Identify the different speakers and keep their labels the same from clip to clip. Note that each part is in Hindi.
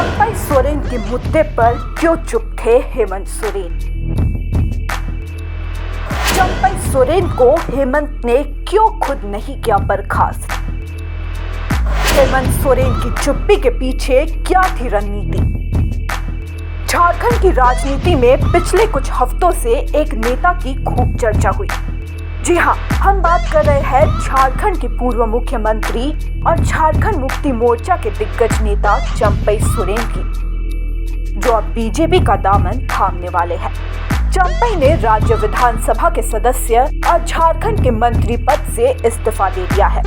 Speaker 1: चंपई सोरेन के मुद्दे पर क्यों चुप थे हेमंत सोरेन? चंपई सोरेन को हेमंत ने क्यों खुद नहीं किया बर्खास्त? हेमंत सोरेन की चुप्पी के पीछे क्या थी रणनीति? झारखंड की राजनीति में पिछले कुछ हफ्तों से एक नेता की खूब चर्चा हुई। जी हाँ, हम बात कर रहे हैं झारखंड के पूर्व मुख्यमंत्री और झारखंड मुक्ति मोर्चा के दिग्गज नेता चंपई सोरेन की, जो अब बीजेपी का दामन थामने वाले हैं। चंपई ने राज्य विधानसभा के सदस्य और झारखंड के मंत्री पद से इस्तीफा दे दिया है।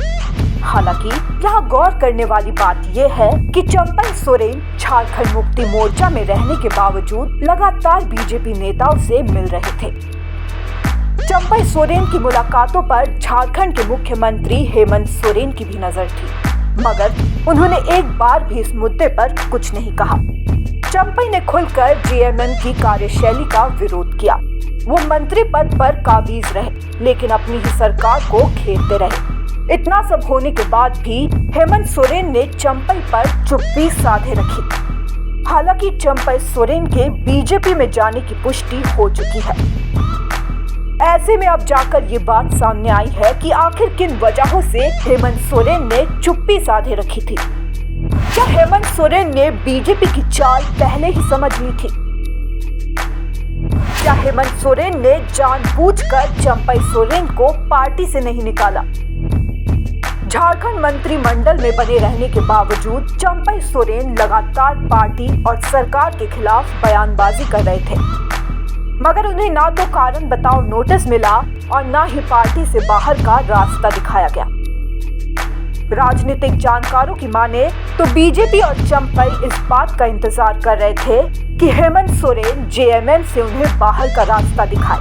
Speaker 1: हालांकि यहाँ गौर करने वाली बात यह है कि चंपई सोरेन झारखंड मुक्ति मोर्चा में रहने के बावजूद लगातार बीजेपी नेताओं से मिल रहे थे। चंपई सोरेन की मुलाकातों पर झारखंड के मुख्यमंत्री हेमंत सोरेन की भी नजर थी, मगर उन्होंने एक बार भी इस मुद्दे पर कुछ नहीं कहा। चंपई ने खुलकर जेएमएम की कार्यशैली का विरोध किया। वो मंत्री पद पर काबिज रहे, लेकिन अपनी ही सरकार को घेरते रहे। इतना सब होने के बाद भी हेमंत सोरेन ने चंपई पर चुप्पी साधे रखी। हालांकि चंपई सोरेन के बीजेपी में जाने की पुष्टि हो चुकी है। ऐसे में अब जाकर ये बात सामने आई है कि आखिर किन वजहों से हेमंत सोरेन ने चुप्पी साधे रखी थी। क्या हेमंत सोरेन ने बीजेपी की चाल पहले ही समझ ली थी? क्या हेमंत सोरेन ने जानबूझकर चंपई सोरेन को पार्टी से नहीं निकाला? झारखंड मंत्रिमंडल में बने रहने के बावजूद चंपई सोरेन लगातार पार्टी और सरकार के खिलाफ बयानबाजी कर रहे थे, मगर उन्हें ना तो कारण बताओ नोटिस मिला और ना ही पार्टी से बाहर का रास्ता दिखाया गया। राजनीतिक जानकारों की माने तो बीजेपी और चंपई इस बात का इंतजार कर रहे थे कि हेमंत सोरेन जेएमएम से उन्हें बाहर का रास्ता दिखाए,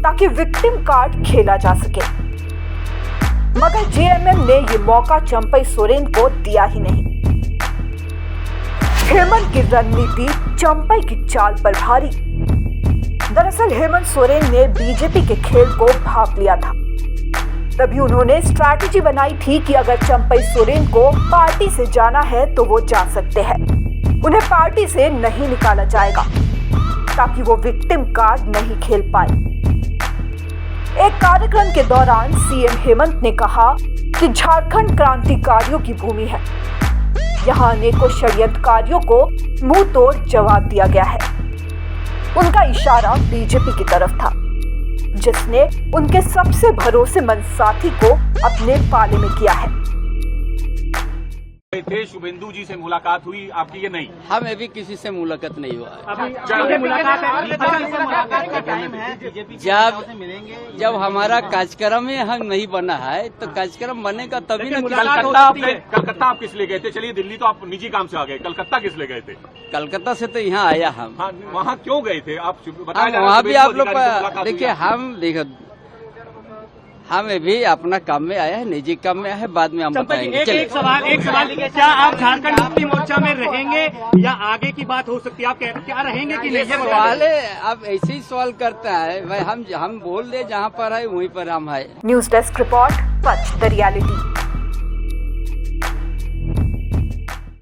Speaker 1: ताकि विक्टिम कार्ड खेला जा सके। मगर जेएमएम ने ये मौका चंपई सोरेन को दिया ही नहीं। हेमंत की रणनीति चंपई की चाल पर भारी। दरअसल हेमंत सोरेन ने बीजेपी के खेल को भांप लिया था। तभी उन्होंने स्ट्रैटेजी बनाई थी कि अगर चंपई सोरेन को पार्टी से जाना है तो वो जा सकते हैं। उन्हें पार्टी से नहीं निकाला जाएगा, ताकि वो विक्टिम कार्ड नहीं खेल पाए। एक कार्यक्रम के दौरान सीएम हेमंत ने कहा कि झारखंड क्रांतिकारियों की भूमि है। यहाँ अनेकों षड्यंत्रकारियों को मुंह तोड़ जवाब दिया गया है। उनका इशारा बीजेपी की तरफ था, जिसने उनके सबसे भरोसेमंद साथी को अपने पाले में किया है।
Speaker 2: थे शुभेंदु जी से मुलाकात हुई आपकी? ये नहीं,
Speaker 3: हमें भी किसी से मुलाकात नहीं हुआ है। जब हमारा कार्यक्रम ही हम नहीं बना है तो कार्यक्रम बनेगा तभी ना।
Speaker 2: कलकत्ता आप किस लिए गए थे? चलिए दिल्ली तो आप निजी काम से आ गए, कलकत्ता किस लिए गए थे?
Speaker 3: कलकत्ता से तो यहाँ आया हम।
Speaker 2: हाँ, वहाँ क्यों गए थे आप?
Speaker 3: वहाँ भी आप लोग देखिए, हमें भी अपना काम में आया है, निजी काम में आया है, बाद में हम बताएंगे।
Speaker 4: एक सवाल, क्या आप झारखंड मुक्ति मोर्चा में रहेंगे या आगे की बात हो सकती है? आप क्या रहेंगे कि नहीं?
Speaker 3: सवाल है, आप ऐसे ही सवाल करता है भाई। हम बोल दे जहाँ पर है वहीं पर हम है।
Speaker 1: News desk report, such the reality.